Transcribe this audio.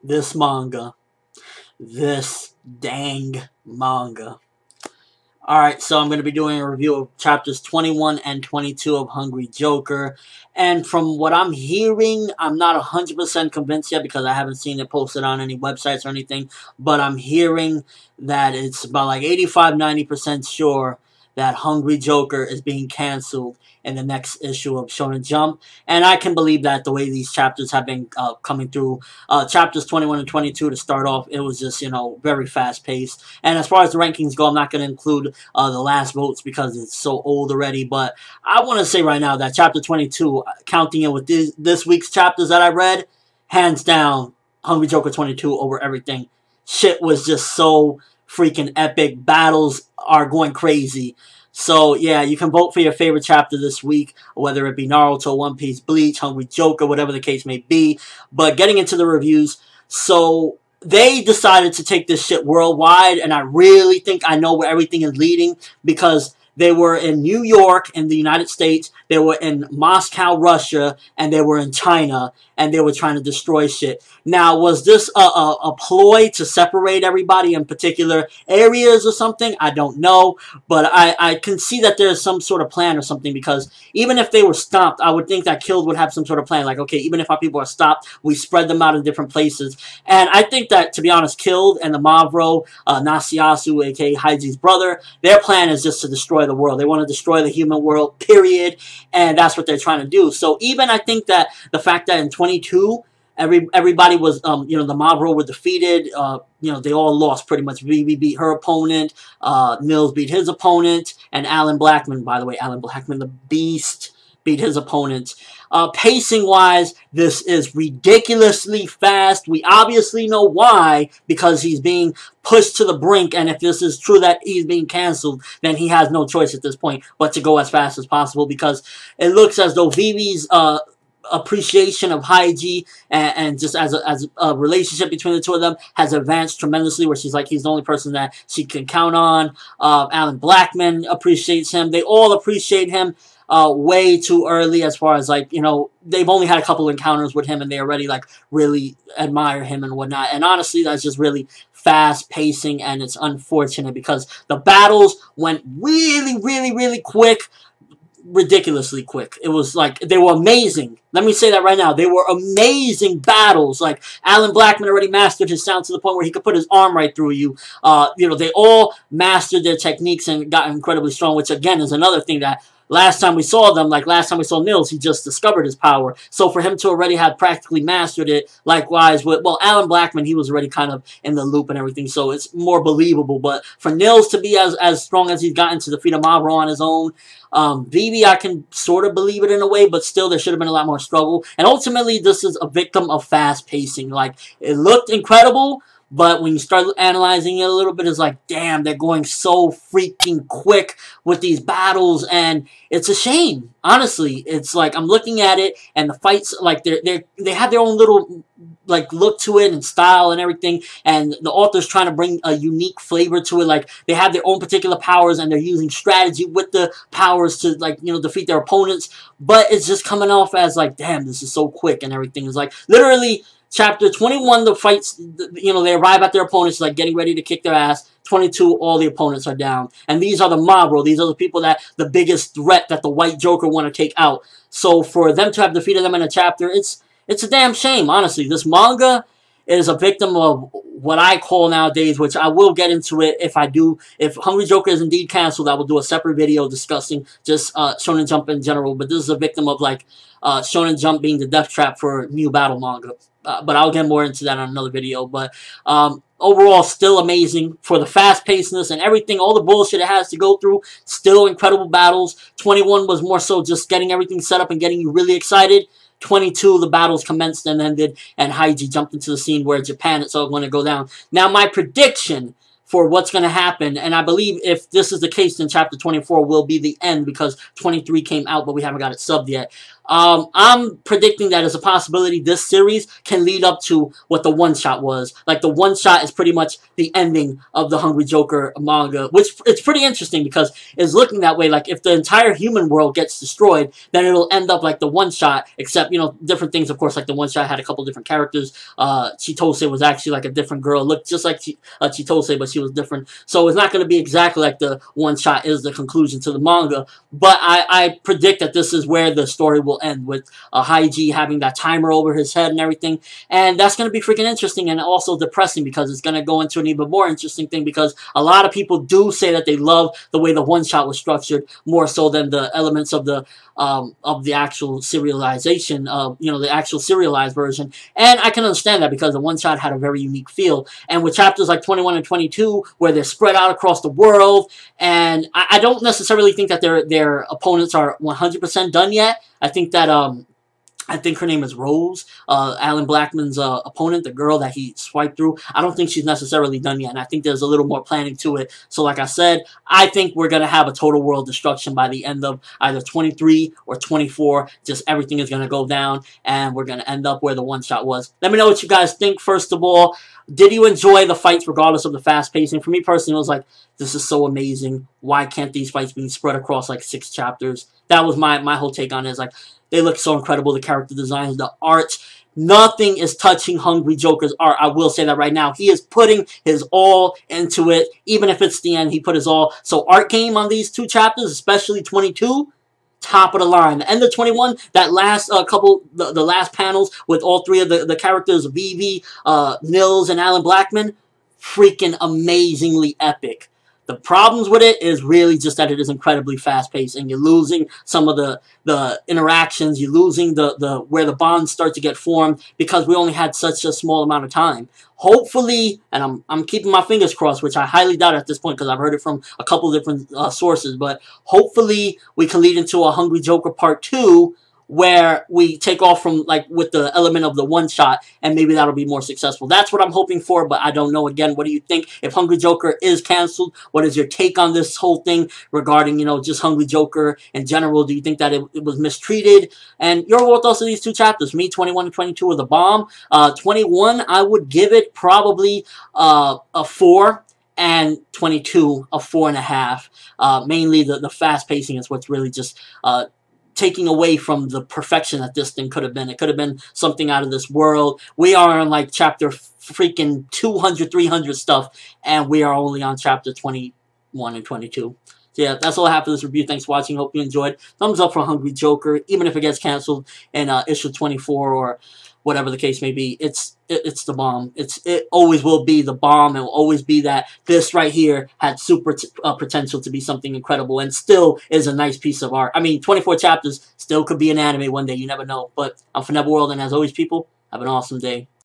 this manga. This dang manga. Alright, so I'm going to be doing a review of chapters 21 and 22 of Hungry Joker. And from what I'm hearing, I'm not 100% convinced yet because I haven't seen it posted on any websites or anything. But I'm hearing that it's about like 85-90% sure that Hungry Joker is being canceled in the next issue of Shonen Jump. And I can believe that the way these chapters have been coming through. Chapters 21 and 22 to start off, it was just, very fast-paced. And as far as the rankings go, I'm not going to include the last votes because it's so old already. But I want to say right now that chapter 22, counting it with this week's chapters that I read, hands down, Hungry Joker 22 over everything. Shit was just so freaking epic. Battles are going crazy. So, yeah, you can vote for your favorite chapter this week, whether it be Naruto, One Piece, Bleach, Hungry Joker, whatever the case may be. But getting into the reviews, so they decided to take this shit worldwide, and I really think I know where everything is leading because they were in New York in the United States, they were in Moscow, Russia, and they were in China, and they were trying to destroy shit. Now, was this a ploy to separate everybody in particular areas or something? I don't know, but I can see that there's some sort of plan or something because even if they were stopped, I would think that Kild would have some sort of plan. Like, okay, even if our people are stopped, we spread them out in different places. And I think that, to be honest, Kild and the Mavro, Nasyasu, a.k.a. Haiji's brother, their plan is just to destroy the world. They want to destroy the human world, period, and that's what they're trying to do. So even I think that the fact that in 22, everybody was, the Mavro were defeated, they all lost pretty much. Vivi beat her opponent, Nils beat his opponent, and Allan Blackman, by the way, Allan Blackman, the Beast, beat his opponent. Pacing-wise, this is ridiculously fast. We obviously know why, because he's being pushed to the brink, and if this is true that he's being canceled, then he has no choice at this point but to go as fast as possible, because it looks as though Vivi's appreciation of Haiji and just as a relationship between the two of them has advanced tremendously, where she's like, he's the only person that she can count on. Allan Blackman appreciates him. They all appreciate him way too early, as far as like, they've only had a couple encounters with him and they already like really admire him and whatnot. And honestly, that's just really fast pacing, and it's unfortunate because the battles went really, really, really quick. Ridiculously quick. It was like, they were amazing. Let me say that right now. They were amazing battles. Like, Allan Blackman already mastered his sound to the point where he could put his arm right through you. They all mastered their techniques and got incredibly strong, which again is another thing that last time we saw them, like last time we saw Nils, he just discovered his power. So for him to already have practically mastered it, likewise with, well, Allan Blackman, he was already kind of in the loop and everything, so it's more believable. But for Nils to be as strong as he's gotten to defeat a Mavro on his own, Vivi, I can sort of believe it in a way, but still there should have been a lot more struggle. And ultimately, this is a victim of fast pacing. Like, it looked incredible, but when you start analyzing it a little bit, it's like, damn, they're going so freaking quick with these battles, and it's a shame. Honestly, it's like, I'm looking at it, and the fights, like, they have their own little, like, look to it and style and everything, and the author's trying to bring a unique flavor to it. Like, they have their own particular powers, and they're using strategy with the powers to, like, defeat their opponents, but it's just coming off as, like, damn, this is so quick and everything. Is like, literally, Chapter 21, the fights, they arrive at their opponents, like, getting ready to kick their ass. 22, all the opponents are down. And these are the Mavro. These are the people that, the biggest threat that the White Joker want to take out. So for them to have defeated them in a chapter, it's a damn shame, honestly. This manga is a victim of what I call nowadays, which I will get into it if Hungry Joker is indeed canceled, I will do a separate video discussing just Shonen Jump in general. But this is a victim of, like, Shonen Jump being the death trap for new battle manga. But I'll get more into that on another video. But overall, still amazing for the fast-pacedness and everything, all the bullshit it has to go through. Still incredible battles. 21 was more so just getting everything set up and getting you really excited. 22, the battles commenced and ended, and Haiji jumped into the scene where Japan is all going to go down. Now, my prediction for what's going to happen, and I believe if this is the case, then Chapter 24 will be the end, because 23 came out, but we haven't got it subbed yet. I'm predicting that as a possibility, this series can lead up to what the one-shot was. Like, the one-shot is pretty much the ending of the Hungry Joker manga, which it's pretty interesting because it's looking that way. Like, if the entire human world gets destroyed, then it'll end up like the one-shot, except, you know, different things, of course. Like, the one-shot had a couple different characters. Chitose was actually like a different girl. Looked just like Chitose, but she was different. So it's not going to be exactly like the one-shot is the conclusion to the manga. But I predict that this is where the story will end, with Haiji having that timer over his head and everything. And that's going to be freaking interesting and also depressing, because it's going to go into an even more interesting thing, because a lot of people do say that they love the way the one-shot was structured more so than the elements of the actual serialization, you know, the actual serialized version. And I can understand that, because the one-shot had a very unique feel. And with chapters like 21 and 22, where they're spread out across the world, and I don't necessarily think that their opponents are 100% done yet. I think that I think her name is Rose, Alan Blackman's opponent, the girl that he swiped through. I don't think she's necessarily done yet, and I think there's a little more planning to it. So like I said, I think we're going to have a total world destruction by the end of either 23 or 24. Just everything is going to go down, and we're going to end up where the one-shot was. Let me know what you guys think, first of all. Did you enjoy the fights regardless of the fast pacing? For me personally, it was like, this is so amazing. Why can't these fights be spread across like 6 chapters? That was my whole take on it. It's like, they look so incredible. The character designs, the art. Nothing is touching Hungry Joker's art. I will say that right now. He is putting his all into it. Even if it's the end, he put his all. So art game on these 2 chapters, especially 22, top of the line. The end of 21, that last the last panels with all 3 of the characters, Vivi, Nils, and Alan Blackman, freaking amazingly epic. The problems with it is really just that it is incredibly fast-paced, and you're losing some of the interactions. You're losing the where the bonds start to get formed, because we only had such a small amount of time. Hopefully, and I'm keeping my fingers crossed, which I highly doubt at this point, because I've heard it from a couple different sources, but hopefully we can lead into a Hungry Joker Part 2, where we take off from, like, with the element of the one-shot, and maybe that'll be more successful. That's what I'm hoping for, but I don't know. Again, what do you think? If Hungry Joker is canceled, what is your take on this whole thing regarding, you know, just Hungry Joker in general? Do you think that it was mistreated? And your thoughts on these 2 chapters? Me, 21 and 22 are the bomb. 21, I would give it probably a 4. And 22, a 4.5. Mainly the fast pacing is what's really just taking away from the perfection that this thing could have been. It could have been something out of this world. We are on like chapter freaking 200, 300 stuff, and we are only on chapter 21 and 22. So yeah, that's all I have for this review. Thanks for watching. Hope you enjoyed. Thumbs up for Hungry Joker, even if it gets canceled in issue 24 or whatever the case may be. It's the bomb. It always will be the bomb. It will always be that. This right here had super potential to be something incredible, and still is a nice piece of art. I mean, 24 chapters still could be an anime one day. You never know. But I'm ForneverWorld, and as always, people, have an awesome day.